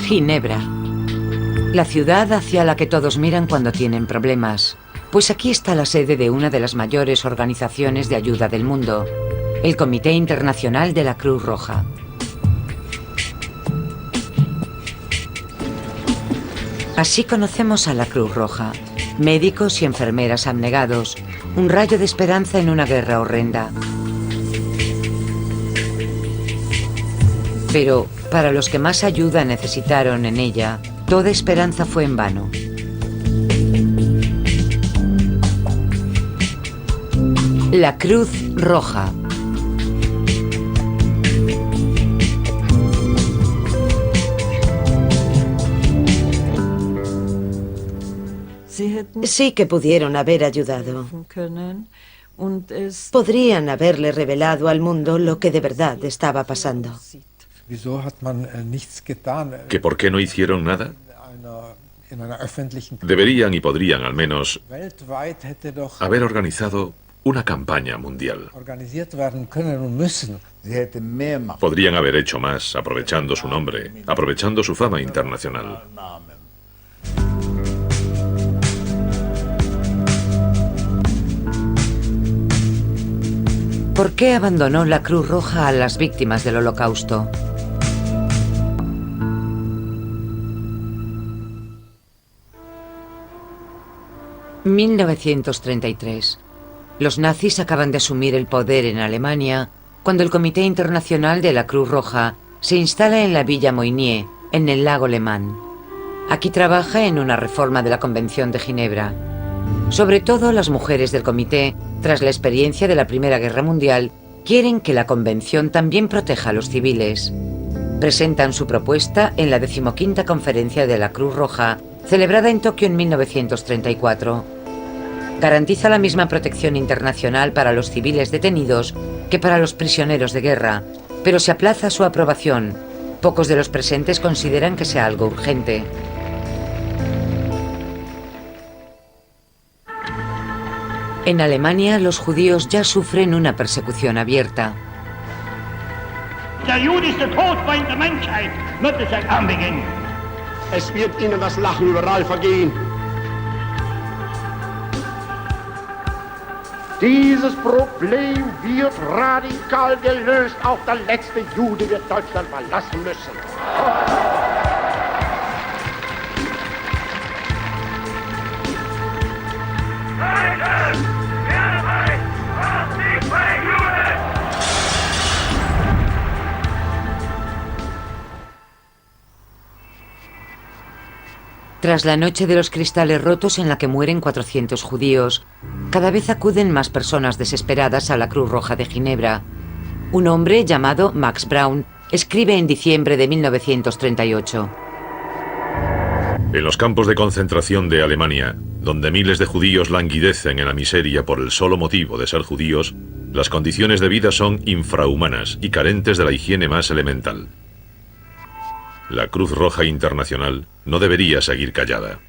Ginebra. La ciudad hacia la que todos miran cuando tienen problemas, pues aquí está la sede de una de las mayores organizaciones de ayuda del mundo, el Comité Internacional de la Cruz Roja. Así conocemos a la Cruz Roja, médicos y enfermeras abnegados, un rayo de esperanza en una guerra horrenda. Pero para los que más ayuda necesitaron en ella, toda esperanza fue en vano. La Cruz Roja. Sí que pudieron haber ayudado. Podrían haberle revelado al mundo lo que de verdad estaba pasando. ¿Que por qué no hicieron nada? Deberían y podrían al menos haber organizado una campaña mundial. Podrían haber hecho más, aprovechando su nombre, aprovechando su fama internacional. ¿Por qué abandonó la Cruz Roja a las víctimas del Holocausto? ...1933... Los nazis acaban de asumir el poder en Alemania cuando el Comité Internacional de la Cruz Roja se instala en la Villa Moynier, en el lago Le Mans. Aquí trabaja en una reforma de la Convención de Ginebra. Sobre todo las mujeres del comité, tras la experiencia de la Primera Guerra Mundial, quieren que la Convención también proteja a los civiles. Presentan su propuesta en la 15ª Conferencia de la Cruz Roja, celebrada en Tokio en 1934. Garantiza la misma protección internacional para los civiles detenidos que para los prisioneros de guerra, pero se aplaza su aprobación. Pocos de los presentes consideran que sea algo urgente. En Alemania, los judíos ya sufren una persecución abierta. Der Jude ist der Todfeind der Menschheit, wird es seit Anbeginn. Es wird ihnen das Lachen überall vergehen. Dieses Problem wird radikal gelöst. Auch der letzte Jude wird Deutschland verlassen müssen. Tras la noche de los cristales rotos en la que mueren 400 judíos, cada vez acuden más personas desesperadas a la Cruz Roja de Ginebra. Un hombre llamado Max Braun escribe en diciembre de 1938. En los campos de concentración de Alemania, donde miles de judíos languidecen en la miseria por el solo motivo de ser judíos, las condiciones de vida son infrahumanas y carentes de la higiene más elemental. La Cruz Roja Internacional no debería seguir callada.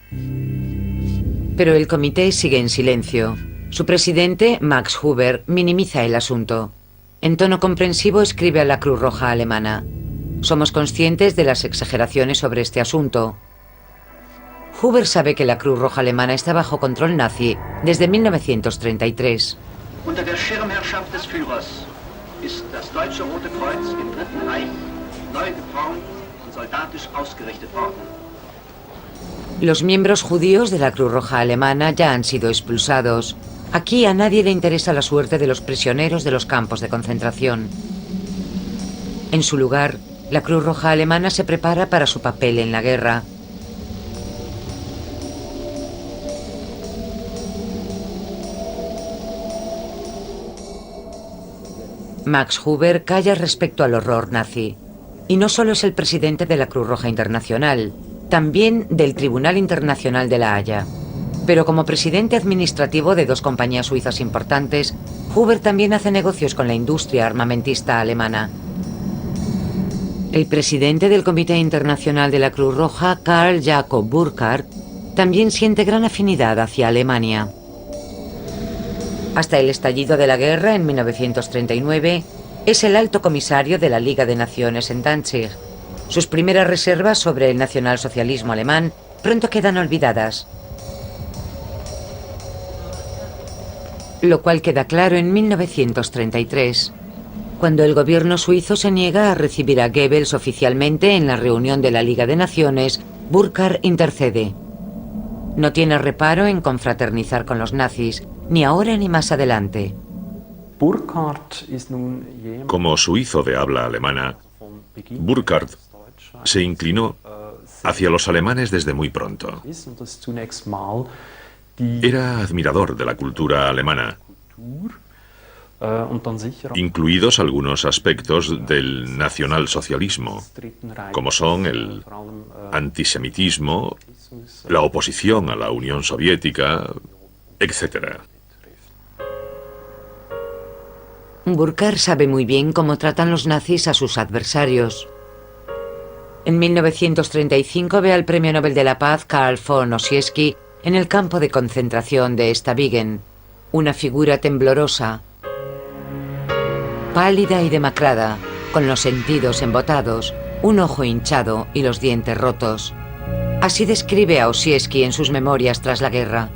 Pero el comité sigue en silencio. Su presidente, Max Huber, minimiza el asunto. En tono comprensivo escribe a la Cruz Roja alemana: somos conscientes de las exageraciones sobre este asunto. Huber sabe que la Cruz Roja alemana está bajo control nazi desde 1933. Unter der Schirmherrschaft des Führers ist das Deutsche Rote Kreuz im Dritten Reich neu geformt und soldatisch ausgerichtet worden. Los miembros judíos de la Cruz Roja alemana ya han sido expulsados. Aquí a nadie le interesa la suerte de los prisioneros de los campos de concentración. En su lugar, la Cruz Roja alemana se prepara para su papel en la guerra. Max Huber calla respecto al horror nazi. Y no solo es el presidente de la Cruz Roja Internacional, también del Tribunal Internacional de La Haya. Pero como presidente administrativo de dos compañías suizas importantes, Huber también hace negocios con la industria armamentista alemana. El presidente del Comité Internacional de la Cruz Roja, Karl Jakob Burckhardt, también siente gran afinidad hacia Alemania. Hasta el estallido de la guerra en 1939, es el alto comisario de la Liga de Naciones en Danzig. Sus primeras reservas sobre el nacionalsocialismo alemán pronto quedan olvidadas. Lo cual queda claro en 1933, cuando el gobierno suizo se niega a recibir a Goebbels oficialmente en la reunión de la Liga de Naciones. Burckhardt intercede. No tiene reparo en confraternizar con los nazis, ni ahora ni más adelante. Como suizo de habla alemana, Burckhardt se inclinó hacia los alemanes desde muy pronto. Era admirador de la cultura alemana, incluidos algunos aspectos del nacionalsocialismo, como son el antisemitismo, la oposición a la Unión Soviética, etc. Burckhardt sabe muy bien cómo tratan los nazis a sus adversarios. En 1935 ve al Premio Nobel de la Paz Karl von Ossietzky en el campo de concentración de Stavanger, una figura temblorosa, pálida y demacrada, con los sentidos embotados, un ojo hinchado y los dientes rotos. Así describe a Ossietzky en sus memorias tras la guerra.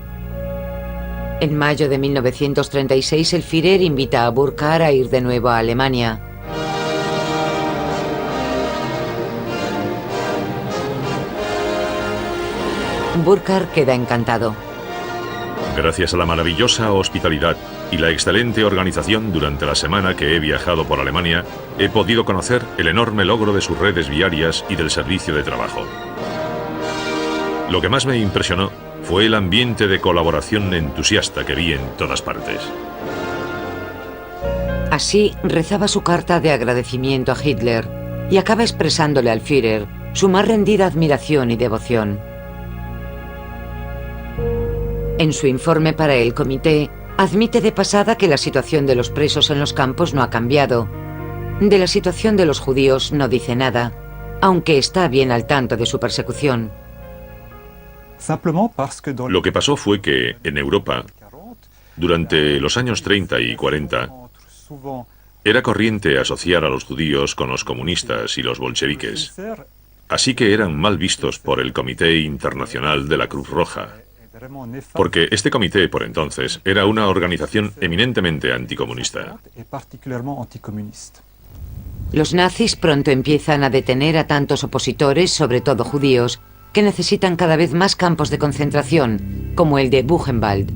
En mayo de 1936 el Führer invita a Burckhardt a ir de nuevo a Alemania. Burckhardt queda encantado. Gracias a la maravillosa hospitalidad y la excelente organización durante la semana que he viajado por Alemania, he podido conocer el enorme logro de sus redes viarias y del servicio de trabajo. Lo que más me impresionó fue el ambiente de colaboración entusiasta que vi en todas partes. Así rezaba su carta de agradecimiento a Hitler y acaba expresándole al Führer su más rendida admiración y devoción. En su informe para el comité, admite de pasada que la situación de los presos en los campos no ha cambiado. De la situación de los judíos no dice nada, aunque está bien al tanto de su persecución. Lo que pasó fue que, en Europa, durante los años 30 y 40, era corriente asociar a los judíos con los comunistas y los bolcheviques. Así que eran mal vistos por el Comité Internacional de la Cruz Roja, porque este comité, por entonces, era una organización eminentemente anticomunista. Los nazis pronto empiezan a detener a tantos opositores, sobre todo judíos, que necesitan cada vez más campos de concentración, como el de Buchenwald.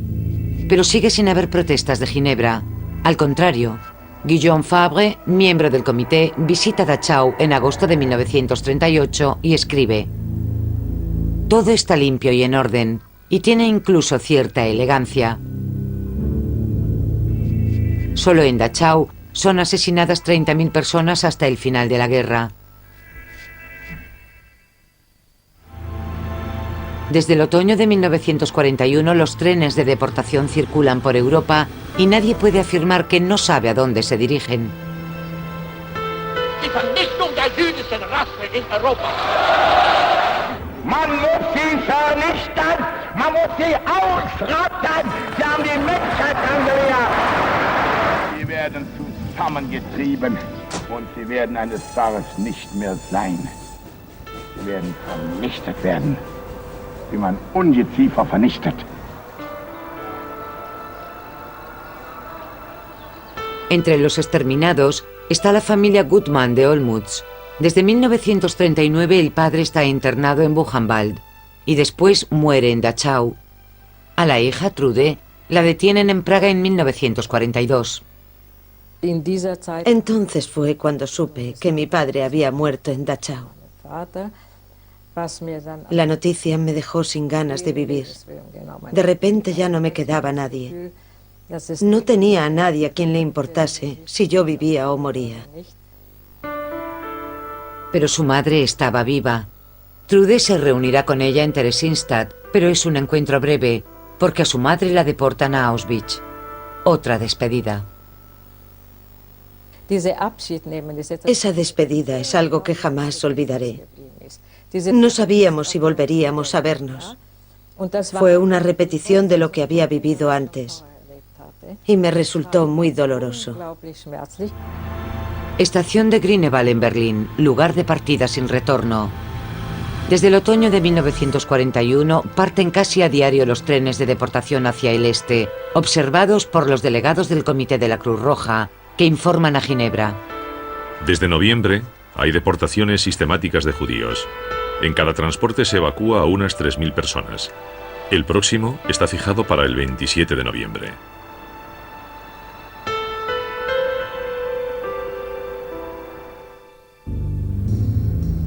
Pero sigue sin haber protestas de Ginebra. Al contrario, Guillaume Fabre, miembro del comité, visita Dachau en agosto de 1938 y escribe: «Todo está limpio y en orden, y tiene incluso cierta elegancia. Solo en Dachau son asesinadas 30.000 personas hasta el final de la guerra». Desde el otoño de 1941 los trenes de deportación circulan por Europa y nadie puede afirmar que no sabe a dónde se dirigen. Die Vernichtung der jüdischen Rasse in Europa. Man muss sie vernichten, man muss sie ausrotten. Sie haben die Menschheit angelehrt. Sie werden zusammengetrieben und sie werden eines Tages nicht mehr sein. Sie werden vernichtet werden, wie man Ungeziefer vernichtet. Entre los exterminados está la familia Gutmann de Olmütz. Desde 1939 el padre está internado en Buchenwald y después muere en Dachau. A la hija, Trude, la detienen en Praga en 1942. Entonces fue cuando supe que mi padre había muerto en Dachau. La noticia me dejó sin ganas de vivir. De repente ya no me quedaba nadie. No tenía a nadie a quien le importase si yo vivía o moría. Pero su madre estaba viva. Trude se reunirá con ella en Theresienstadt, pero es un encuentro breve, porque a su madre la deportan a Auschwitz. Otra despedida. Esa despedida es algo que jamás olvidaré. No sabíamos si volveríamos a vernos. Fue una repetición de lo que había vivido antes y me resultó muy doloroso. Estación de Grünewald en Berlín, lugar de partida sin retorno. Desde el otoño de 1941 parten casi a diario los trenes de deportación hacia el este, observados por los delegados del Comité de la Cruz Roja, que informan a Ginebra. Desde noviembre hay deportaciones sistemáticas de judíos. En cada transporte se evacúa a unas 3.000 personas. El próximo está fijado para el 27 de noviembre.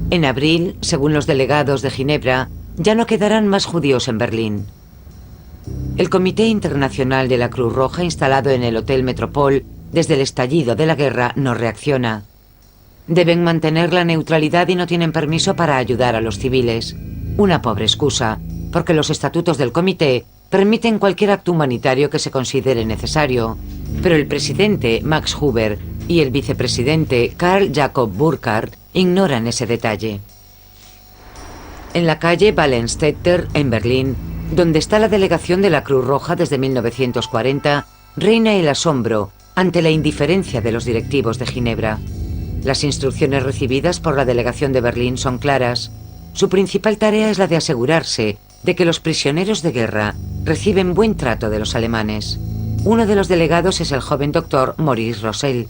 En abril, según los delegados de Ginebra, ya no quedarán más judíos en Berlín. El Comité Internacional de la Cruz Roja, instalado en el Hotel Metropol desde el estallido de la guerra, no reacciona. Deben mantener la neutralidad y no tienen permiso para ayudar a los civiles. Una pobre excusa, porque los estatutos del comité permiten cualquier acto humanitario que se considere necesario. Pero el presidente, Max Huber, y el vicepresidente, Karl Jakob Burkhardt, ignoran ese detalle. En la calle Wallenstetter, en Berlín, donde está la delegación de la Cruz Roja desde 1940, reina el asombro ante la indiferencia de los directivos de Ginebra. Las instrucciones recibidas por la delegación de Berlín son claras. Su principal tarea es la de asegurarse de que los prisioneros de guerra reciben buen trato de los alemanes. Uno de los delegados es el joven doctor Maurice Rosell.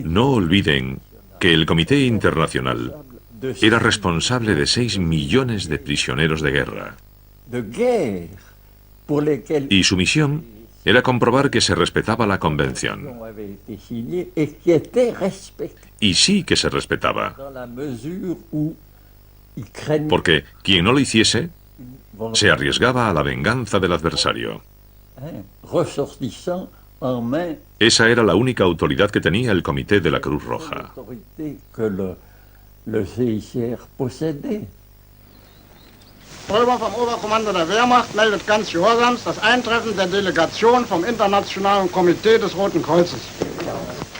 No olviden que el Comité Internacional era responsable de 6 millones de prisioneros de guerra. Y su misión era comprobar que se respetaba la convención. Y sí que se respetaba. Porque quien no lo hiciese se arriesgaba a la venganza del adversario. Esa era la única autoridad que tenía el Comité de la Cruz Roja. Pulver vom Oberkommando der Wehrmacht meldet ganz gehorsams das Eintreffen der Delegation vom Internationalen Komitee des Roten Kreuzes.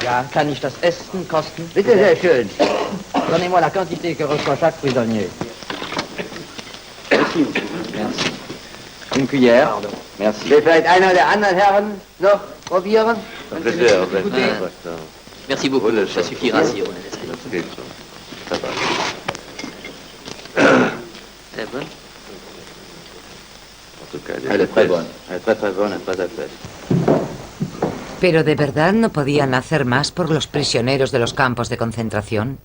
Ja, kann ich das Essen kosten? Bitte, sehr schön. Donnez-moi la quantité que reçoit chaque prisonnier. Merci. Une cuillère. Pardon. Merci. Will vielleicht einer der anderen Herren noch probieren? Bitte. Merci beaucoup. Ça suffira si on est Sehr bon. Elle est très bonne. Elle est très bonne, pas de fait. ¿Pero de verdad no podían hacer más por los prisioneros de los campos de concentración?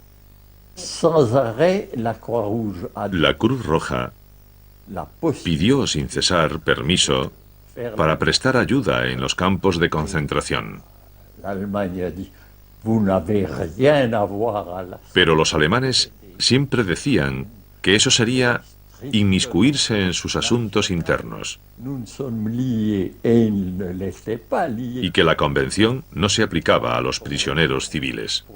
La Cruz Roja pidió sin cesar permiso para prestar ayuda en los campos de concentración. Pero los alemanes siempre decían que eso sería inmiscuirse en sus asuntos internos y que la convención no se aplicaba a los prisioneros civiles.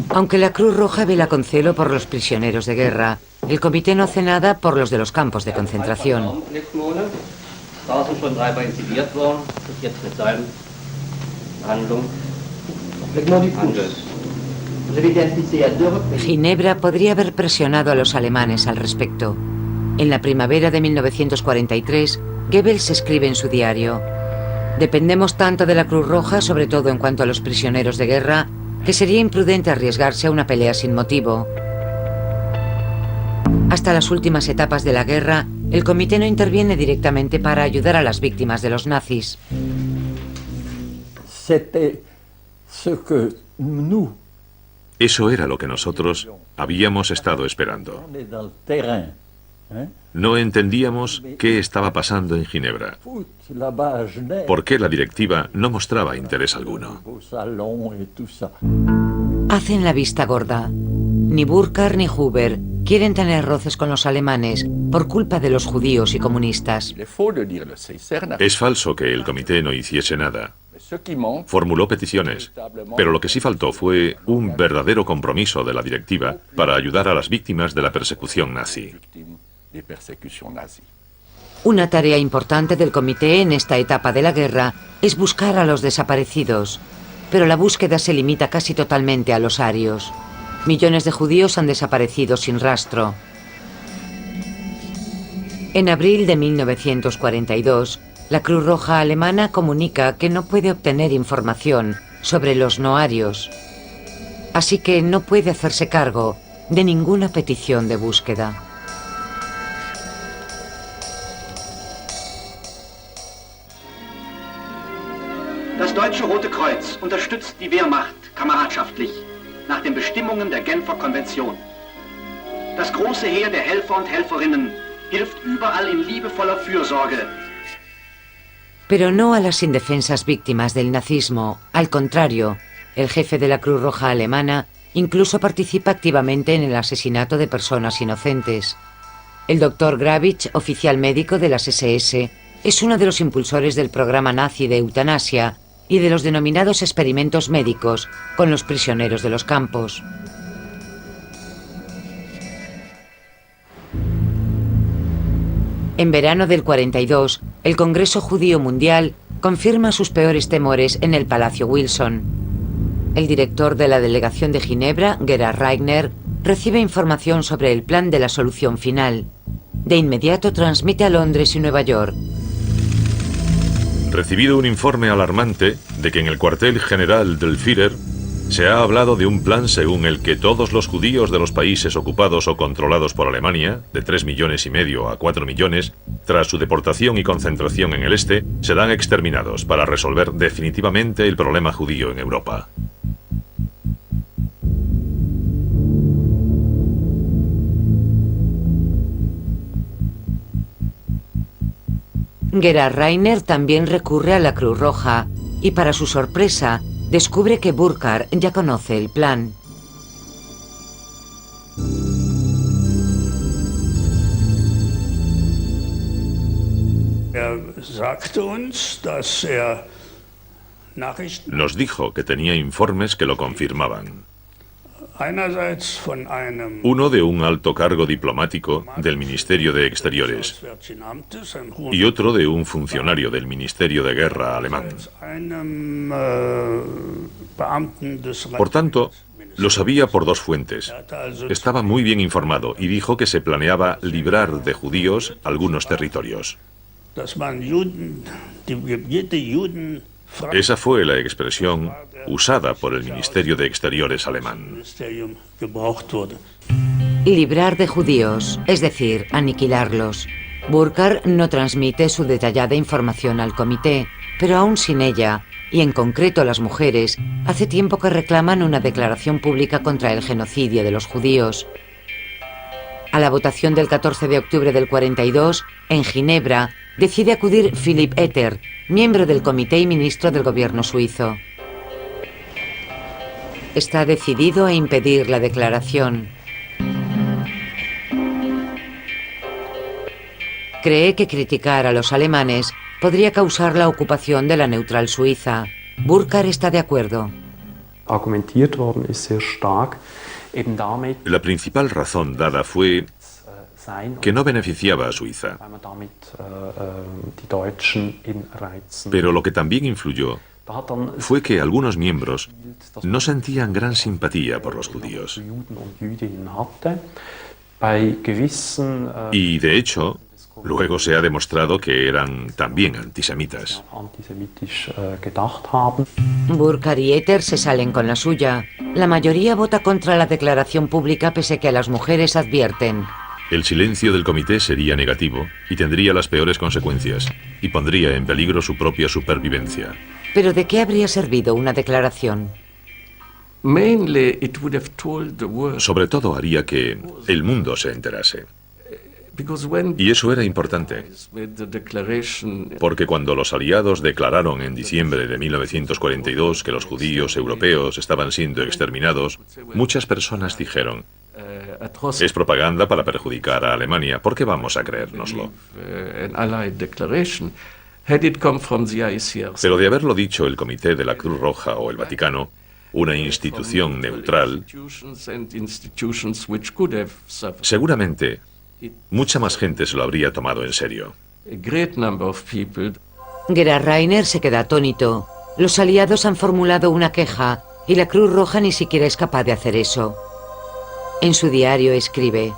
Aunque la Cruz Roja vela con celo por los prisioneros de guerra, el comité no hace nada por los de los campos de concentración. Ginebra podría haber presionado a los alemanes al respecto. En la primavera de 1943, Goebbels escribe en su diario: «Dependemos tanto de la Cruz Roja, sobre todo en cuanto a los prisioneros de guerra, que sería imprudente arriesgarse a una pelea sin motivo». Hasta las últimas etapas de la guerra, el comité no interviene directamente para ayudar a las víctimas de los nazis. Eso era lo que nosotros habíamos estado esperando. No entendíamos qué estaba pasando en Ginebra. ¿Por qué la directiva no mostraba interés alguno? Hacen la vista gorda. Ni Burkhardt ni Huber quieren tener roces con los alemanes por culpa de los judíos y comunistas. Es falso que el comité no hiciese nada. Formuló peticiones, pero lo que sí faltó fue un verdadero compromiso de la directiva para ayudar a las víctimas de la persecución nazi. Una tarea importante del comité en esta etapa de la guerra es buscar a los desaparecidos, pero la búsqueda se limita casi totalmente a los arios. Millones de judíos han desaparecido sin rastro. En abril de 1942, la Cruz Roja alemana comunica que no puede obtener información sobre los noarios, así que no puede hacerse cargo de ninguna petición de búsqueda. Das Deutsche Rote Kreuz unterstützt die Wehrmacht kameradschaftlich nach den Bestimmungen der Genfer Konvention. Das große Heer der Helfer und Helferinnen hilft überall in liebevoller Fürsorge. Pero no a las indefensas víctimas del nazismo. Al contrario, el jefe de la Cruz Roja alemana incluso participa activamente en el asesinato de personas inocentes. El Dr. Gravitsch, oficial médico de las SS, es uno de los impulsores del programa nazi de eutanasia y de los denominados experimentos médicos con los prisioneros de los campos. En verano del 42, el Congreso Judío Mundial confirma sus peores temores en el Palacio Wilson. El director de la delegación de Ginebra, Gerhard Reigner, recibe información sobre el plan de la solución final. De inmediato transmite a Londres y Nueva York. Recibido un informe alarmante de que en el cuartel general del Führer se ha hablado de un plan según el que todos los judíos de los países ocupados o controlados por Alemania, de 3,5 millones a 4 millones, tras su deportación y concentración en el este, serán exterminados para resolver definitivamente el problema judío en Europa. Gerhard Reigner también recurre a la Cruz Roja y, para su sorpresa, descubre que Burkhardt ya conoce el plan. Nos dijo que tenía informes que lo confirmaban. Uno de un alto cargo diplomático del Ministerio de Exteriores y otro de un funcionario del Ministerio de Guerra alemán. Por tanto, lo sabía por dos fuentes. Estaba muy bien informado y dijo que se planeaba librar de judíos algunos territorios. Esa fue la expresión usada por el Ministerio de Exteriores alemán. Librar de judíos, es decir, aniquilarlos. Burkhardt no transmite su detallada información al comité, pero aún sin ella, y en concreto las mujeres, hace tiempo que reclaman una declaración pública contra el genocidio de los judíos. A la votación del 14 de octubre del 42, en Ginebra, decide acudir Philipp Etter, miembro del comité y ministro del gobierno suizo. Está decidido a impedir la declaración. Cree que criticar a los alemanes podría causar la ocupación de la neutral Suiza. Burkhardt está de acuerdo. La principal razón dada fue que no beneficiaba a Suiza. Pero lo que también influyó fue que algunos miembros no sentían gran simpatía por los judíos. Y de hecho, luego se ha demostrado que eran también antisemitas. Burkhardt y Etter se salen con la suya. La mayoría vota contra la declaración pública pese a que a las mujeres advierten. El silencio del comité sería negativo y tendría las peores consecuencias y pondría en peligro su propia supervivencia. ¿Pero de qué habría servido una declaración? Sobre todo haría que el mundo se enterase. Y eso era importante, porque cuando los aliados declararon en diciembre de 1942 que los judíos europeos estaban siendo exterminados, muchas personas dijeron: es propaganda para perjudicar a Alemania, ¿por qué vamos a creérnoslo? Pero de haberlo dicho el Comité de la Cruz Roja o el Vaticano, una institución neutral, seguramente mucha más gente se lo habría tomado en serio. Gerhard Reigner se queda atónito. Los aliados han formulado una queja y la Cruz Roja ni siquiera es capaz de hacer eso. En su diario escribe: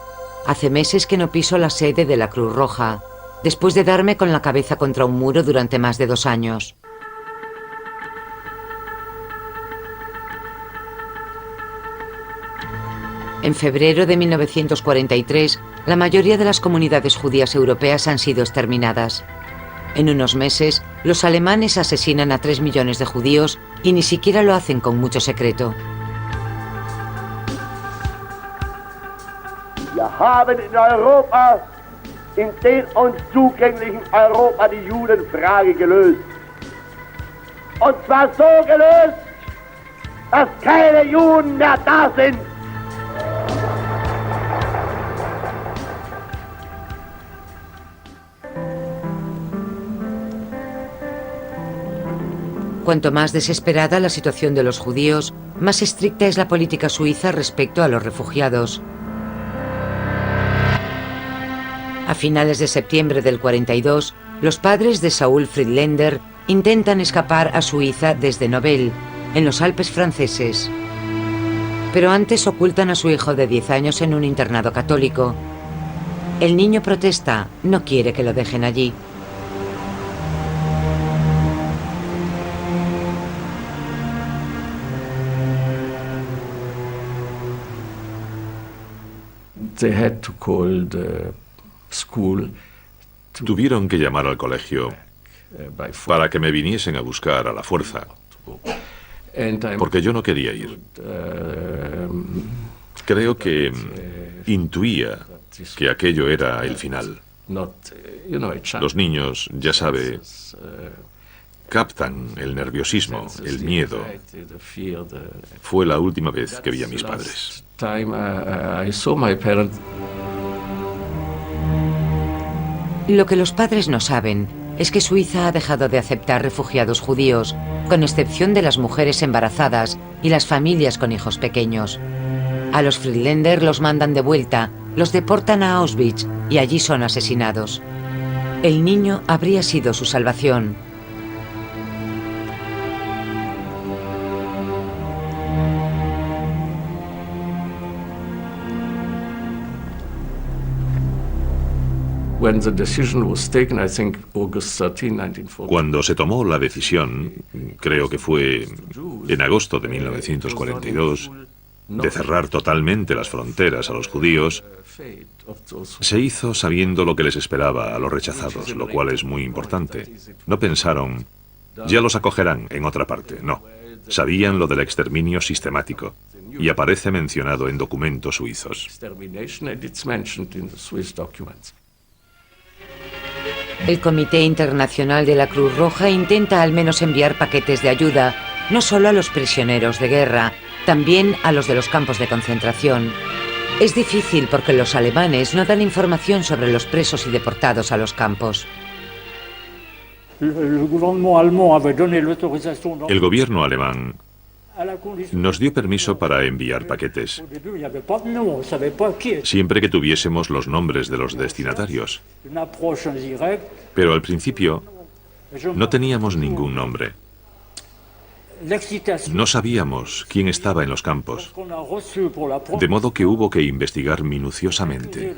hace meses que no piso la sede de la Cruz Roja. después de darme con la cabeza contra un muro durante más de 2 años. En febrero de 1943, la mayoría de las comunidades judías europeas han sido exterminadas. En unos meses, los alemanes asesinan a 3 millones de judíos y ni siquiera lo hacen con mucho secreto. Wir haben in Europa, in dem uns zugänglichen Europa, die Judenfrage gelöst. Und zwar so gelöst, dass keine Juden mehr da sind. Cuanto más desesperada la situación de los judíos, más estricta es la política suiza respecto a los refugiados. A finales de septiembre del 42, los padres de Saul Friedländer intentan escapar a Suiza desde Nobel, en los Alpes franceses. Pero antes ocultan a su hijo de 10 años en un internado católico. El niño protesta, no quiere que lo dejen allí. Tuvieron que llamar al colegio para que me viniesen a buscar a la fuerza, porque yo no quería ir. Creo que intuía que aquello era el final. Los niños, ya sabe, captan el nerviosismo, el miedo. Fue la última vez que vi a mis padres. Lo que los padres no saben es que Suiza ha dejado de aceptar refugiados judíos, con excepción de las mujeres embarazadas y las familias con hijos pequeños. A los Friedländer los mandan de vuelta, los deportan a Auschwitz y allí son asesinados. El niño habría sido su salvación. Cuando se tomó la decisión, creo que fue en agosto de 1942, de cerrar totalmente las fronteras a los judíos, se hizo sabiendo lo que les esperaba a los rechazados, lo cual es muy importante. No pensaron, ya los acogerán en otra parte, no. Sabían lo del exterminio sistemático, y aparece mencionado en documentos suizos. El Comité Internacional de la Cruz Roja intenta al menos enviar paquetes de ayuda, no solo a los prisioneros de guerra, también a los de los campos de concentración. Es difícil porque los alemanes no dan información sobre los presos y deportados a los campos. El gobierno alemán nos dio permiso para enviar paquetes, siempre que tuviésemos los nombres de los destinatarios. Pero al principio no teníamos ningún nombre. No sabíamos quién estaba en los campos, de modo que hubo que investigar minuciosamente.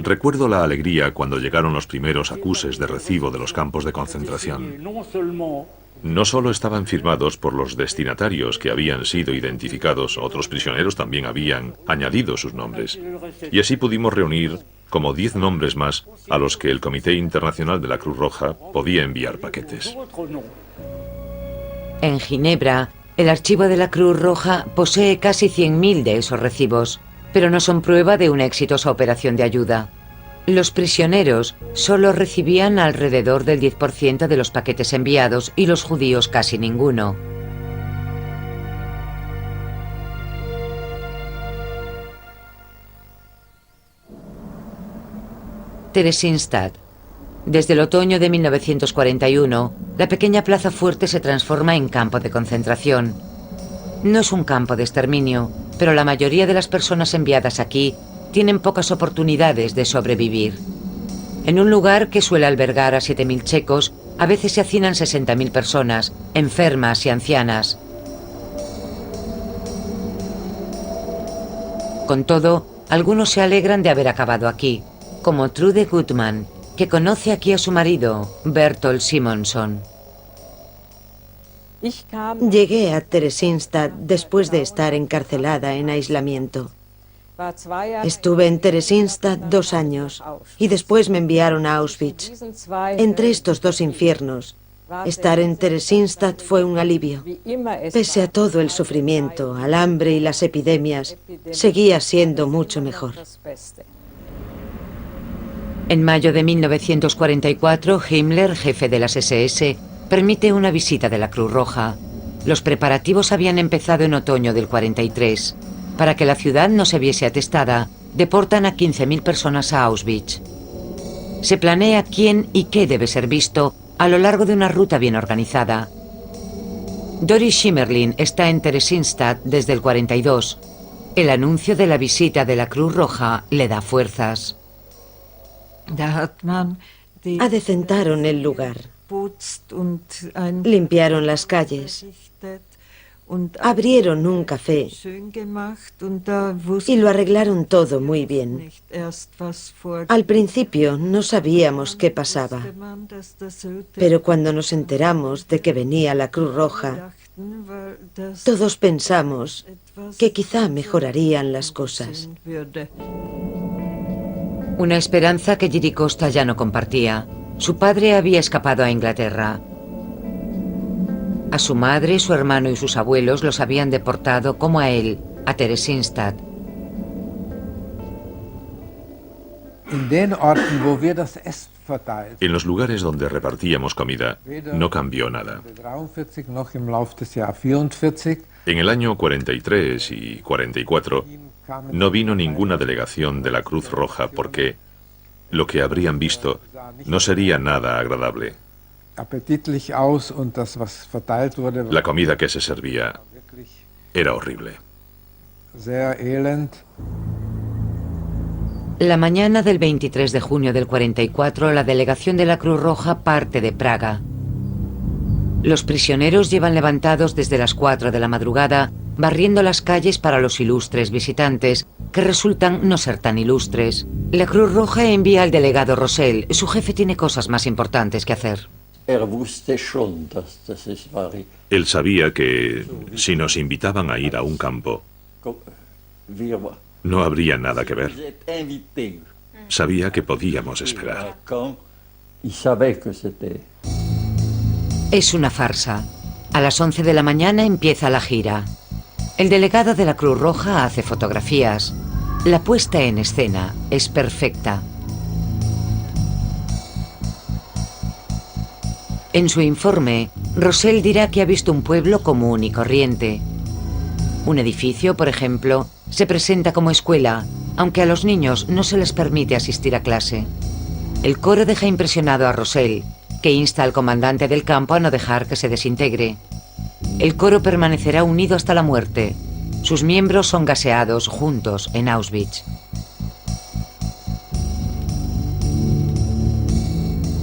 Recuerdo la alegría cuando llegaron los primeros acuses de recibo de los campos de concentración. No solo estaban firmados por los destinatarios que habían sido identificados, otros prisioneros también habían añadido sus nombres. Y así pudimos reunir como 10 nombres más a los que el Comité Internacional de la Cruz Roja podía enviar paquetes. En Ginebra, el archivo de la Cruz Roja posee casi 100.000 de esos recibos, pero no son prueba de una exitosa operación de ayuda. Los prisioneros solo recibían alrededor del 10% de los paquetes enviados y los judíos casi ninguno. Theresienstadt. Desde el otoño de 1941, la pequeña plaza fuerte se transforma en campo de concentración. No es un campo de exterminio, pero la mayoría de las personas enviadas aquí tienen pocas oportunidades de sobrevivir. En un lugar que suele albergar a 7.000 checos, a veces se hacinan 60.000 personas, enfermas y ancianas. Con todo, algunos se alegran de haber acabado aquí. como Trude Gutmann, que conoce aquí a su marido, Bertolt Simonson. Llegué a Theresienstadt después de estar encarcelada en aislamiento. Estuve en Theresienstadt 2 años y después me enviaron a Auschwitz. Entre estos 2 infiernos, estar en Theresienstadt fue un alivio. Pese a todo el sufrimiento, al hambre y las epidemias, seguía siendo mucho mejor. En mayo de 1944, Himmler, jefe de las SS, permite una visita de la Cruz Roja. Los preparativos habían empezado en otoño del 43. Para que la ciudad no se viese atestada, deportan a 15.000 personas a Auschwitz. Se planea quién y qué debe ser visto a lo largo de una ruta bien organizada. Doris Schimmerlin está en Theresienstadt desde el 42. El anuncio de la visita de la Cruz Roja le da fuerzas. Adecentaron el lugar. Limpiaron las calles. Abrieron un café y lo arreglaron todo muy bien. Al principio no sabíamos qué pasaba, pero cuando nos enteramos de que venía la Cruz Roja, todos pensamos que quizá mejorarían las cosas. Una esperanza que Giri Costa ya no compartía. Su padre había escapado a Inglaterra. A su madre, su hermano y sus abuelos los habían deportado, como a él, a Theresienstadt. En los lugares donde repartíamos comida, no cambió nada. En el año 43 y 44, no vino ninguna delegación de la Cruz Roja porque lo que habrían visto no sería nada agradable. La comida que se servía era horrible. La mañana del 23 de junio del 44, la delegación de la Cruz Roja parte de Praga. Los prisioneros llevan levantados desde las 4 de la madrugada, barriendo las calles para los ilustres visitantes, que resultan no ser tan ilustres. La Cruz Roja envía al delegado Rosell. Su jefe tiene cosas más importantes que hacer. Él sabía que si nos invitaban a ir a un campo, no habría nada que ver. Sabía que podíamos esperar. Es una farsa. A las 11 de la mañana empieza la gira. El delegado de la Cruz Roja hace fotografías. La puesta en escena es perfecta. En su informe, Rosell dirá que ha visto un pueblo común y corriente. Un edificio, por ejemplo, se presenta como escuela, aunque a los niños no se les permite asistir a clase. El coro deja impresionado a Rosell, que insta al comandante del campo a no dejar que se desintegre. El coro permanecerá unido hasta la muerte. Sus miembros son gaseados juntos en Auschwitz.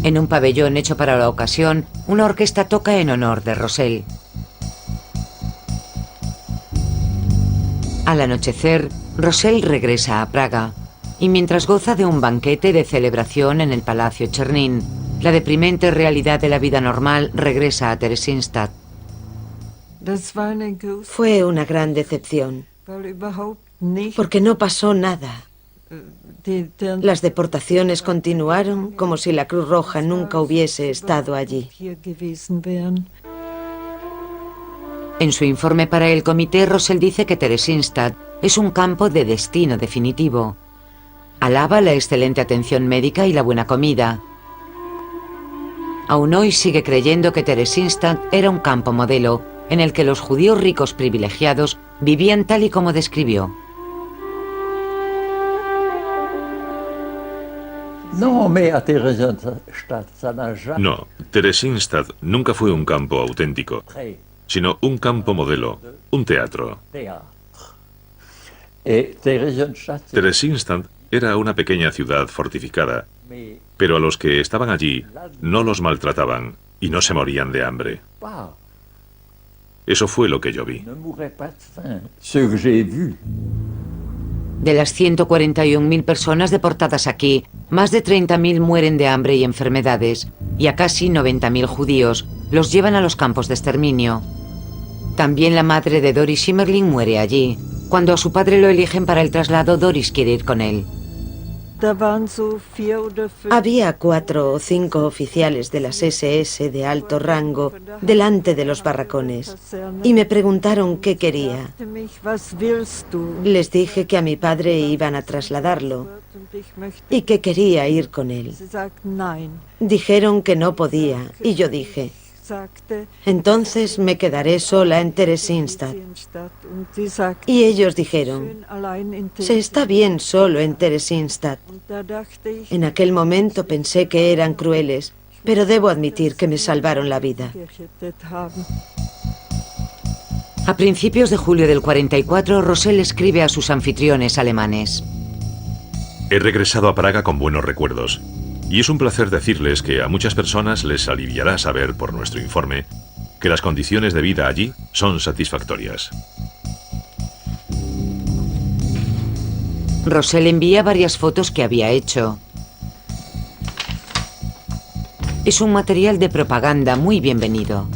En un pabellón hecho para la ocasión, una orquesta toca en honor de Rosell. Al anochecer, Rosell regresa a Praga, y mientras goza de un banquete de celebración en el Palacio Chernin, la deprimente realidad de la vida normal regresa a Theresienstadt. Fue una gran decepción, porque no pasó nada. Las deportaciones continuaron como si la Cruz Roja nunca hubiese estado allí. En su informe para el comité, Rosell dice que Theresienstadt es un campo de destino definitivo. Alaba la excelente atención médica y la buena comida. Aún hoy sigue creyendo que Theresienstadt era un campo modelo en el que los judíos ricos privilegiados vivían tal y como describió. No, Theresienstadt nunca fue un campo auténtico, sino un campo modelo, un teatro. Theresienstadt era una pequeña ciudad fortificada, pero a los que estaban allí no los maltrataban y no se morían de hambre. Eso fue lo que yo vi. De las 141.000 personas deportadas aquí, más de 30.000 mueren de hambre y enfermedades, y a casi 90.000 judíos los llevan a los campos de exterminio. También la madre de Doris Schimmerling muere allí. Cuando a su padre lo eligen para el traslado, Doris quiere ir con él. Había 4 o 5 oficiales de las SS de alto rango delante de los barracones y me preguntaron qué quería. Les dije que a mi padre iban a trasladarlo y que quería ir con él. Dijeron que no podía y yo dije, entonces me quedaré sola en Theresienstadt. Y ellos dijeron, se está bien solo en Theresienstadt. En aquel momento pensé que eran crueles, pero debo admitir que me salvaron la vida. A principios de julio del 44, Rosell escribe a sus anfitriones alemanes. He regresado a Praga con buenos recuerdos. Y es un placer decirles que a muchas personas les aliviará saber, por nuestro informe, que las condiciones de vida allí son satisfactorias. Rosell envía varias fotos que había hecho. Es un material de propaganda muy bienvenido.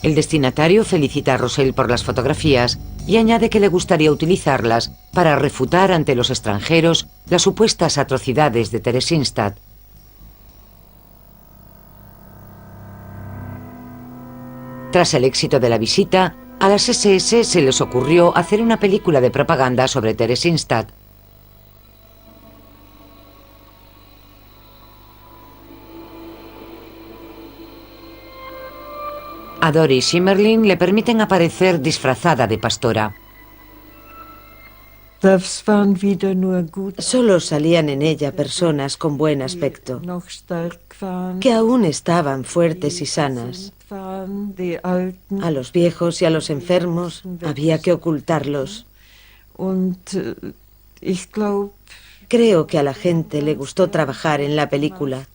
El destinatario felicita a Rosell por las fotografías y añade que le gustaría utilizarlas para refutar ante los extranjeros las supuestas atrocidades de Theresienstadt. Tras el éxito de la visita, a las SS se les ocurrió hacer una película de propaganda sobre Theresienstadt. A Doris Schimmerling le permiten aparecer disfrazada de pastora. Solo salían en ella personas con buen aspecto, que aún estaban fuertes y sanas. A los viejos y a los enfermos había que ocultarlos. Creo que a la gente le gustó trabajar en la película,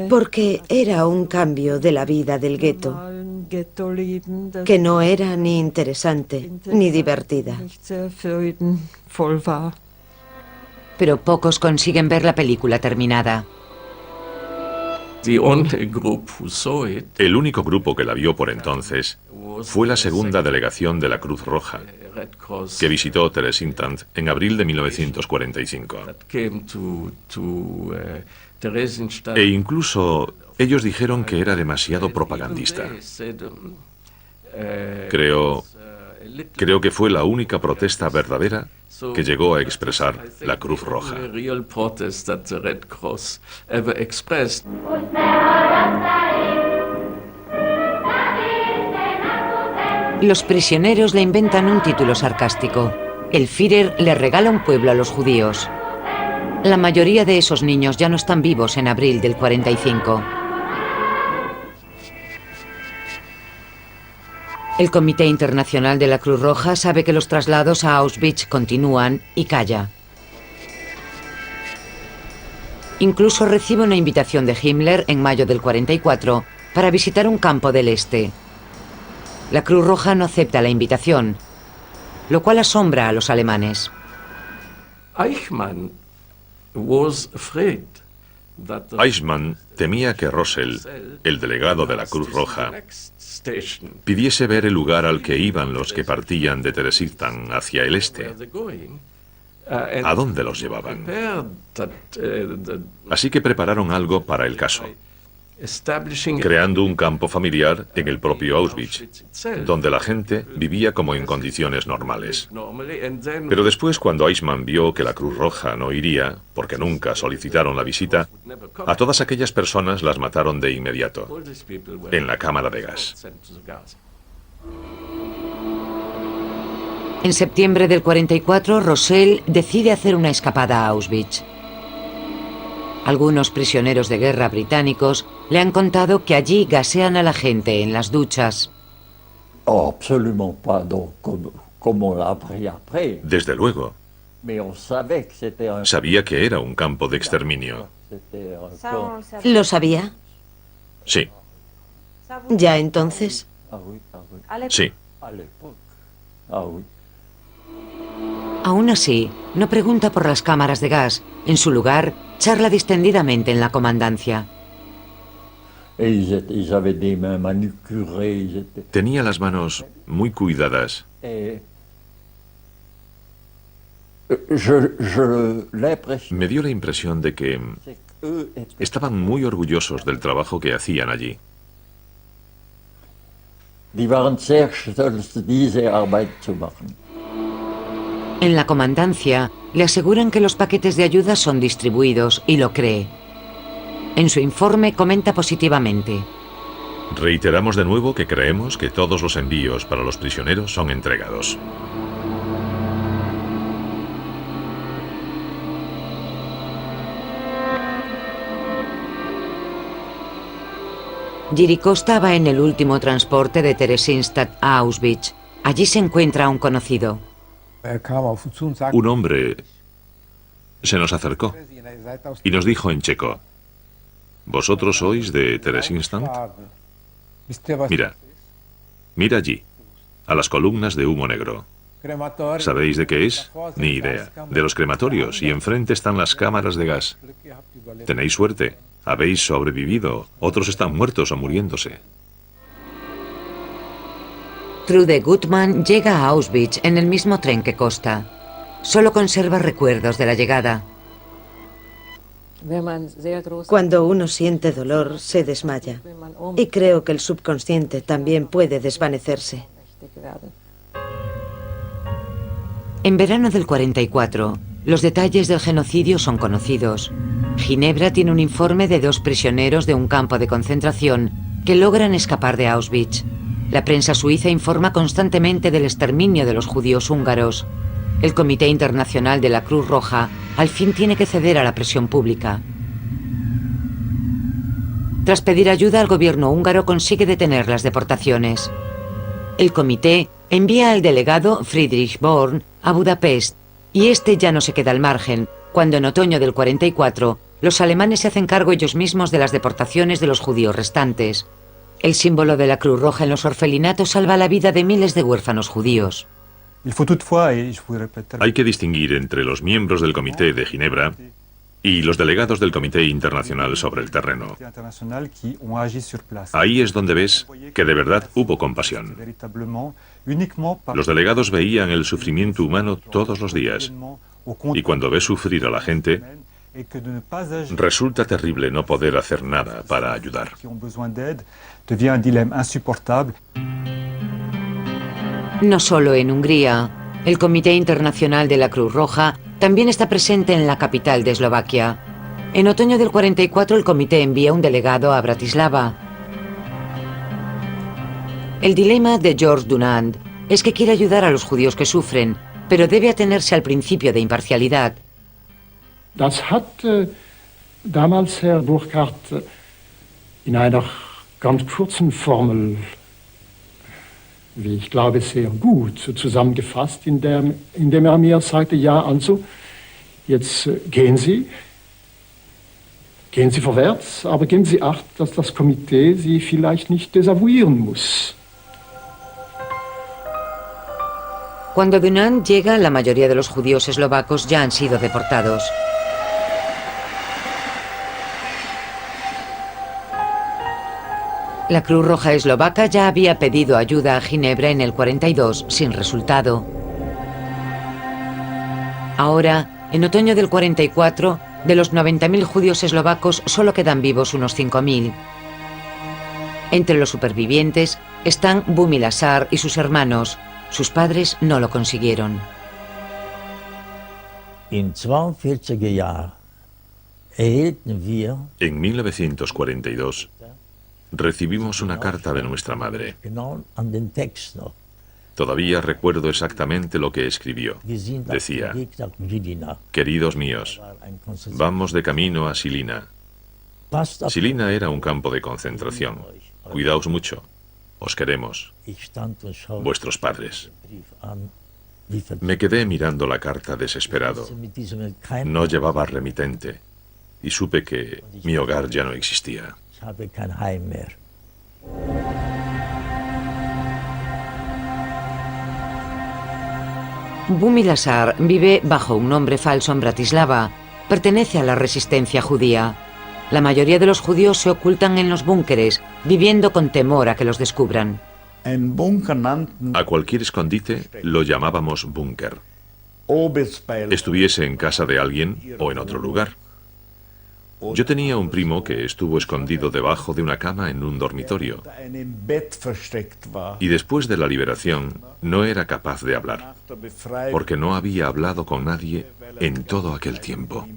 porque era un cambio de la vida del gueto, que no era ni interesante ni divertida. Pero pocos consiguen ver la película terminada. El único grupo que la vio por entonces fue la segunda delegación de la Cruz Roja, que visitó Theresienstadt en abril de 1945. E incluso ellos dijeron que era demasiado propagandista. Creo que fue la única protesta verdadera que llegó a expresar la Cruz Roja. Los prisioneros le inventan un título sarcástico. El Führer le regala un pueblo a los judíos. La mayoría de esos niños ya no están vivos en abril del 45. El Comité Internacional de la Cruz Roja sabe que los traslados a Auschwitz continúan y calla. Incluso recibe una invitación de Himmler en mayo del 44 para visitar un campo del este. La Cruz Roja no acepta la invitación, lo cual asombra a los alemanes. Eichmann temía que Rosell, el delegado de la Cruz Roja, pidiese ver el lugar al que iban los que partían de Theresienstadt hacia el este. ¿A dónde los llevaban? Así que prepararon algo para el caso, creando un campo familiar en el propio Auschwitz, donde la gente vivía como en condiciones normales. Pero después, cuando Eichmann vio que la Cruz Roja no iría, porque nunca solicitaron la visita, a todas aquellas personas las mataron de inmediato, en la cámara de gas. En septiembre del 44, Rosell decide hacer una escapada a Auschwitz. Algunos prisioneros de guerra británicos le han contado que allí gasean a la gente en las duchas. Desde luego. Sabía que era un campo de exterminio. ¿Lo sabía? Sí. ¿Ya entonces? Sí. Aún así, no pregunta por las cámaras de gas. En su lugar, charla distendidamente en la comandancia. Tenía las manos muy cuidadas. Me dio la impresión de que estaban muy orgullosos del trabajo que hacían allí. En la comandancia, le aseguran que los paquetes de ayuda son distribuidos y lo cree. En su informe comenta positivamente. Reiteramos de nuevo que creemos que todos los envíos para los prisioneros son entregados. Giricosta va en el último transporte de Theresienstadt a Auschwitz. Allí se encuentra un conocido. Un hombre se nos acercó y nos dijo en checo: ¿vosotros sois de Theresienstadt? Mira allí, a las columnas de humo negro. ¿Sabéis de qué es? Ni idea. De los crematorios, y enfrente están las cámaras de gas. Tenéis suerte. Habéis sobrevivido. Otros están muertos o muriéndose. Trude Gutmann llega a Auschwitz en el mismo tren que Costa. Solo conserva recuerdos de la llegada. Cuando uno siente dolor, se desmaya. Y creo que el subconsciente también puede desvanecerse. En verano del 44, los detalles del genocidio son conocidos. Ginebra tiene un informe de 2 prisioneros de un campo de concentración que logran escapar de Auschwitz. La prensa suiza informa constantemente del exterminio de los judíos húngaros. El Comité Internacional de la Cruz Roja al fin tiene que ceder a la presión pública. Tras pedir ayuda, el gobierno húngaro consigue detener las deportaciones. El comité envía al delegado Friedrich Born a Budapest, y este ya no se queda al margen, cuando en otoño del 44 los alemanes se hacen cargo ellos mismos de las deportaciones de los judíos restantes. El símbolo de la Cruz Roja en los orfelinatos salva la vida de miles de huérfanos judíos. Hay que distinguir entre los miembros del Comité de Ginebra y los delegados del Comité Internacional sobre el terreno. Ahí es donde ves que de verdad hubo compasión. Los delegados veían el sufrimiento humano todos los días, y cuando ves sufrir a la gente, resulta terrible no poder hacer nada para ayudar. No solo en Hungría, el Comité Internacional de la Cruz Roja también está presente en la capital de Eslovaquia. En otoño del 44 el comité envía un delegado a Bratislava. El dilema de George Dunant es que quiere ayudar a los judíos que sufren, pero debe atenerse al principio de imparcialidad. Das hat damals Herr Burkhardt in einer ganz kurzen Formel, wie ich glaube, sehr gut zusammengefasst, indem mir sagte, ja, also, jetzt gehen Sie vorwärts, aber geben Sie Acht, dass das Komitee Sie vielleicht nicht desavouieren muss. Cuando Dunant llega, la mayoría de los judíos eslovacos ya han sido deportados. La Cruz Roja eslovaca ya había pedido ayuda a Ginebra en el 42, sin resultado. Ahora, en otoño del 44, de los 90.000 judíos eslovacos solo quedan vivos unos 5.000. Entre los supervivientes están Bumi Lasar y sus hermanos. Sus padres no lo consiguieron. En 1942 recibimos una carta de nuestra madre. Todavía recuerdo exactamente lo que escribió. Decía: queridos míos, vamos de camino a Žilina. Žilina era un campo de concentración. Cuidaos mucho. Os queremos. Vuestros padres. Me quedé mirando la carta desesperado. No llevaba remitente y supe que mi hogar ya no existía. Bumi Lazar vive bajo un nombre falso en Bratislava. Pertenece a la resistencia judía. La mayoría de los judíos se ocultan en los búnkeres, viviendo con temor a que los descubran. A cualquier escondite lo llamábamos búnker. Estuviese en casa de alguien o en otro lugar. Yo tenía un primo que estuvo escondido debajo de una cama en un dormitorio. Y después de la liberación no era capaz de hablar, porque no había hablado con nadie en todo aquel tiempo.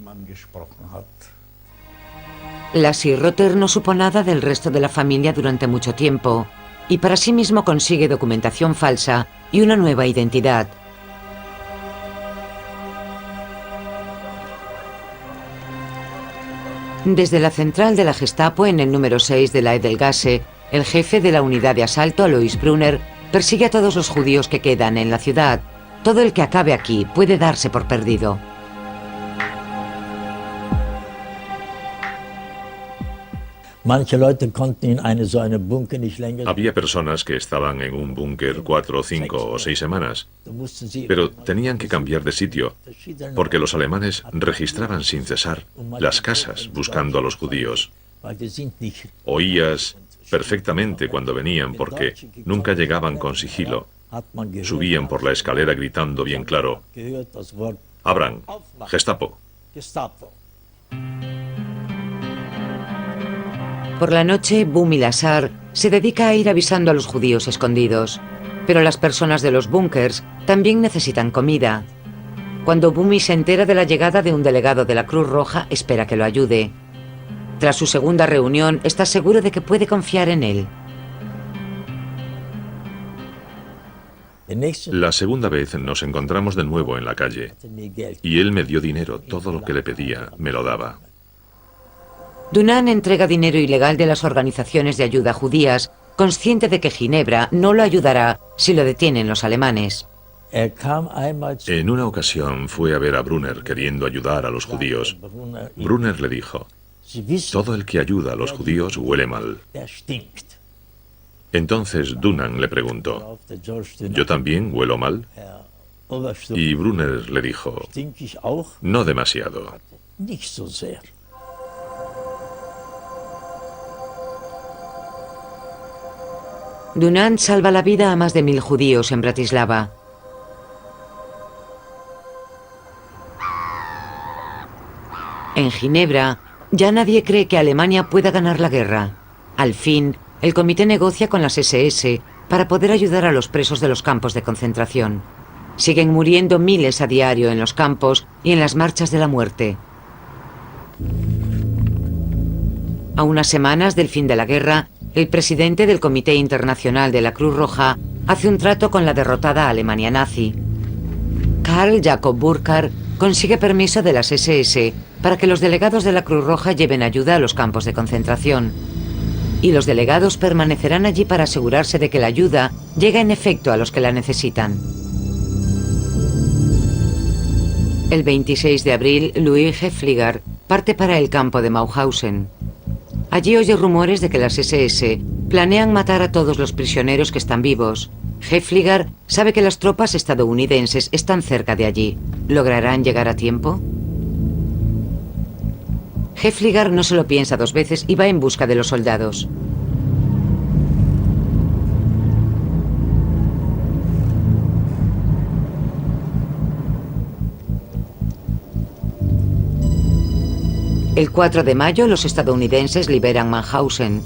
Lassie Rotter no supo nada del resto de la familia durante mucho tiempo, y para sí mismo consigue documentación falsa y una nueva identidad. Desde la central de la Gestapo en el número 6 de la Edelgasse, el jefe de la unidad de asalto, Alois Brunner, persigue a todos los judíos que quedan en la ciudad. Todo el que acabe aquí puede darse por perdido. Había personas que estaban en un búnker 4, 5 o 6 semanas, pero tenían que cambiar de sitio, porque los alemanes registraban sin cesar las casas buscando a los judíos. Oías perfectamente cuando venían, porque nunca llegaban con sigilo. Subían por la escalera gritando bien claro: «Abran, Gestapo». Por la noche, Bumi Lazar se dedica a ir avisando a los judíos escondidos. Pero las personas de los búnkers también necesitan comida. Cuando Bumi se entera de la llegada de un delegado de la Cruz Roja, espera que lo ayude. Tras su segunda reunión, está seguro de que puede confiar en él. La segunda vez nos encontramos de nuevo en la calle, y él me dio dinero. Todo lo que le pedía me lo daba. Dunant entrega dinero ilegal de las organizaciones de ayuda judías, consciente de que Ginebra no lo ayudará si lo detienen los alemanes. En una ocasión fue a ver a Brunner queriendo ayudar a los judíos. Brunner le dijo: «Todo el que ayuda a los judíos huele mal». Entonces Dunant le preguntó: «¿Yo también huelo mal?» Y Brunner le dijo: «No demasiado». Dunant salva la vida a más de 1000 judíos en Bratislava. En Ginebra, ya nadie cree que Alemania pueda ganar la guerra. Al fin, el comité negocia con las SS para poder ayudar a los presos de los campos de concentración. Siguen muriendo miles a diario en los campos y en las marchas de la muerte. A unas semanas del fin de la guerra, el presidente del Comité Internacional de la Cruz Roja hace un trato con la derrotada Alemania nazi. Karl Jacob Burckhardt consigue permiso de las SS para que los delegados de la Cruz Roja lleven ayuda a los campos de concentración. Y los delegados permanecerán allí para asegurarse de que la ayuda llega en efecto a los que la necesitan. El 26 de abril, Louis Hefliger parte para el campo de Mauthausen. Allí oye rumores de que las SS planean matar a todos los prisioneros que están vivos. Hefliger sabe que las tropas estadounidenses están cerca de allí. ¿Lograrán llegar a tiempo? Hefliger no se lo piensa dos veces y va en busca de los soldados. El 4 de mayo, los estadounidenses liberan Mauthausen.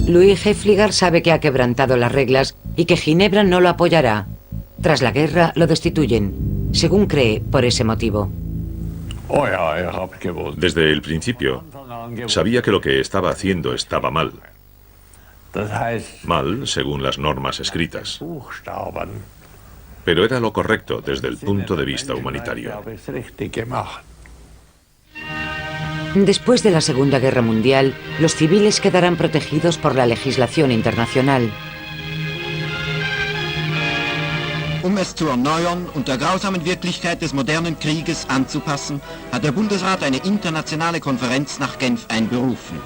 Louis Hefliger sabe que ha quebrantado las reglas y que Ginebra no lo apoyará. Tras la guerra, lo destituyen, según cree, por ese motivo. Desde el principio, sabía que lo que estaba haciendo estaba mal. Mal, según las normas escritas. Pero era lo correcto desde el punto de vista humanitario. Después de la Segunda Guerra Mundial, los civiles quedarán protegidos por la legislación internacional. Es zu erneuern und der grausamen Wirklichkeit des modernen Krieges anzupassen, hat der Bundesrat eine internationale Konferenz nach Genf einberufen.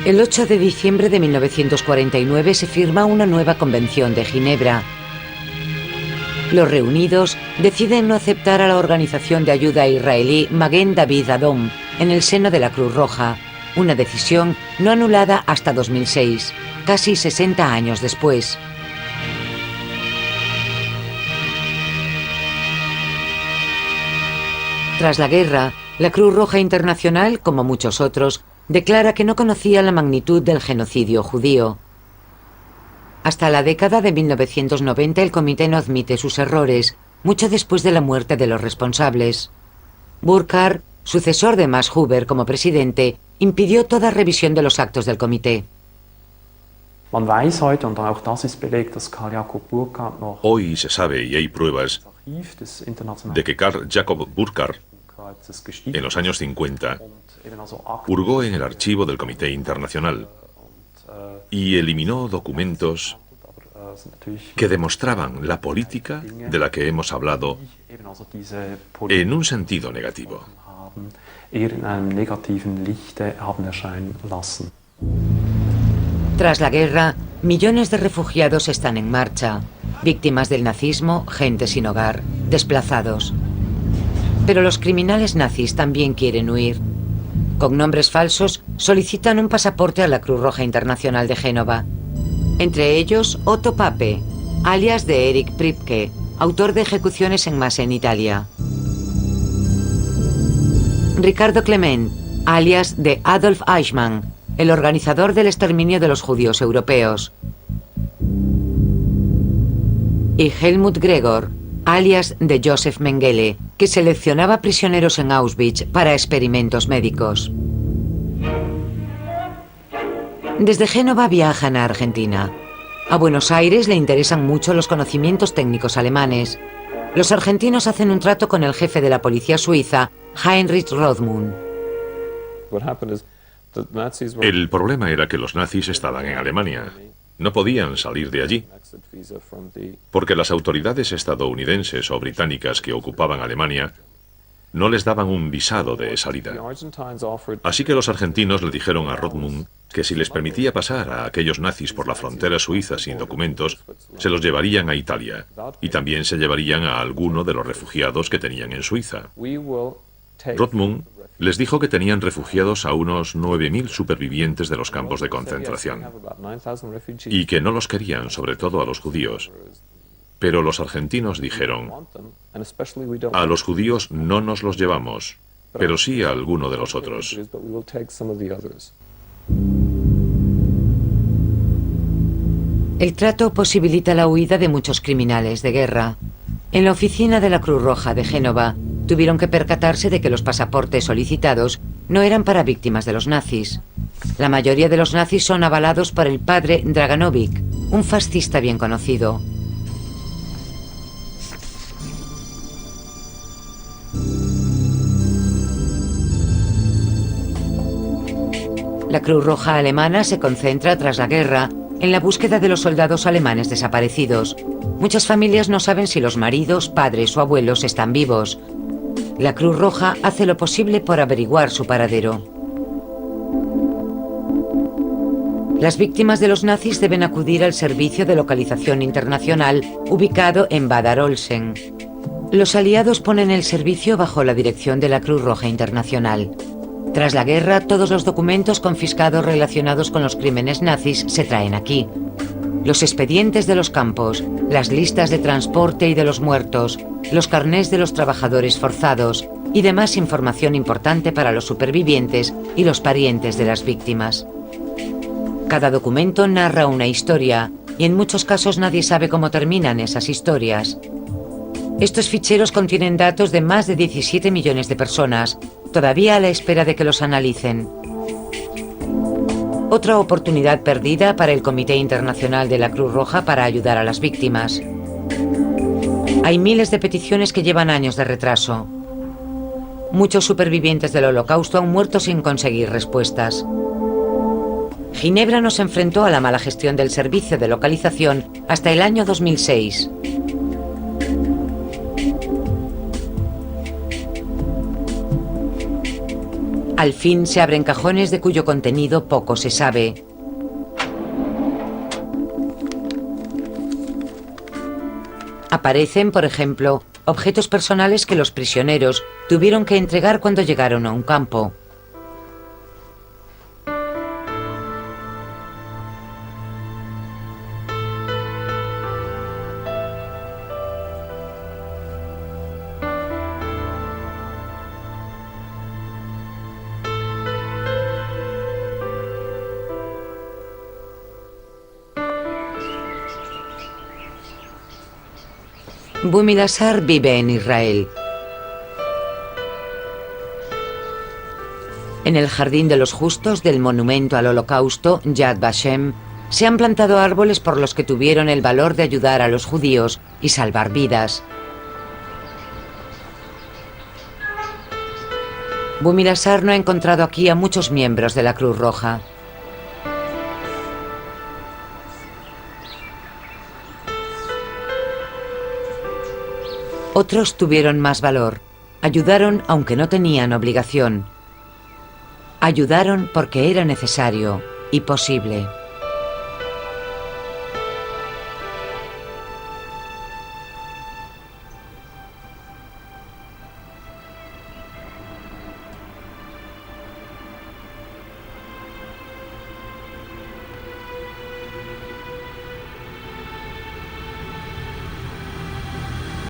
El 8 de diciembre de 1949 se firma una nueva Convención de Ginebra. Los reunidos deciden no aceptar a la organización de ayuda israelí Maguen David Adom en el seno de la Cruz Roja, una decisión no anulada hasta 2006, casi 60 años después. Tras la guerra, la Cruz Roja Internacional, como muchos otros, declara que no conocía la magnitud del genocidio judío. Hasta la década de 1990 el comité no admite sus errores, mucho después de la muerte de los responsables. Burkhardt, sucesor de Max Huber como presidente, impidió toda revisión de los actos del comité. Hoy se sabe, y hay pruebas, de que Karl Jacob Burkhardt, en los años 50, hurgó en el archivo del Comité Internacional y eliminó documentos que demostraban la política de la que hemos hablado en un sentido negativo. Tras la guerra, millones de refugiados están en marcha, víctimas del nazismo, gente sin hogar, desplazados. Pero los criminales nazis también quieren huir. Con nombres falsos solicitan un pasaporte a la Cruz Roja Internacional de Génova. Entre ellos, Otto Pape, alias de Erich Priebke, autor de ejecuciones en masa en Italia. Ricardo Clement, alias de Adolf Eichmann, el organizador del exterminio de los judíos europeos. Y Helmut Gregor, alias de Josef Mengele, que seleccionaba prisioneros en Auschwitz para experimentos médicos. Desde Génova viajan a Argentina. A Buenos Aires le interesan mucho los conocimientos técnicos alemanes. Los argentinos hacen un trato con el jefe de la policía suiza, Heinrich Rothmund. El problema era que los nazis estaban en Alemania. No podían salir de allí, porque las autoridades estadounidenses o británicas que ocupaban Alemania no les daban un visado de salida. Así que los argentinos le dijeron a Rothmund que si les permitía pasar a aquellos nazis por la frontera suiza sin documentos, se los llevarían a Italia, y también se llevarían a alguno de los refugiados que tenían en Suiza. Rothmund les dijo que tenían refugiados a unos 9.000 supervivientes de los campos de concentración y que no los querían, sobre todo a los judíos. Pero los argentinos dijeron: a los judíos no nos los llevamos, pero sí a alguno de los otros. El trato posibilita la huida de muchos criminales de guerra. En la oficina de la Cruz Roja de Génova tuvieron que percatarse de que los pasaportes solicitados no eran para víctimas de los nazis. La mayoría de los nazis son avalados por el padre Draganovic, un fascista bien conocido. La Cruz Roja alemana se concentra tras la guerra en la búsqueda de los soldados alemanes desaparecidos. Muchas familias no saben si los maridos, padres o abuelos están vivos. La Cruz Roja hace lo posible por averiguar su paradero. Las víctimas de los nazis deben acudir al Servicio de Localización Internacional ubicado en Bad Arolsen. Los aliados ponen el servicio bajo la dirección de la Cruz Roja Internacional. Tras la guerra, todos los documentos confiscados relacionados con los crímenes nazis se traen aquí. Los expedientes de los campos, las listas de transporte y de los muertos, los carnés de los trabajadores forzados y demás información importante para los supervivientes y los parientes de las víctimas. Cada documento narra una historia y en muchos casos nadie sabe cómo terminan esas historias. Estos ficheros contienen datos de más de 17 millones de personas, todavía a la espera de que los analicen. Otra oportunidad perdida para el Comité Internacional de la Cruz Roja para ayudar a las víctimas. Hay miles de peticiones que llevan años de retraso. Muchos supervivientes del Holocausto han muerto sin conseguir respuestas. Ginebra nos enfrentó a la mala gestión del servicio de localización hasta el año 2006. Al fin se abren cajones de cuyo contenido poco se sabe. Aparecen, por ejemplo, objetos personales que los prisioneros tuvieron que entregar cuando llegaron a un campo. Bumilashar vive en Israel. En el Jardín de los Justos del Monumento al Holocausto, Yad Vashem, se han plantado árboles por los que tuvieron el valor de ayudar a los judíos y salvar vidas. Bumilashar no ha encontrado aquí a muchos miembros de la Cruz Roja. Otros tuvieron más valor. Ayudaron aunque no tenían obligación. Ayudaron porque era necesario y posible.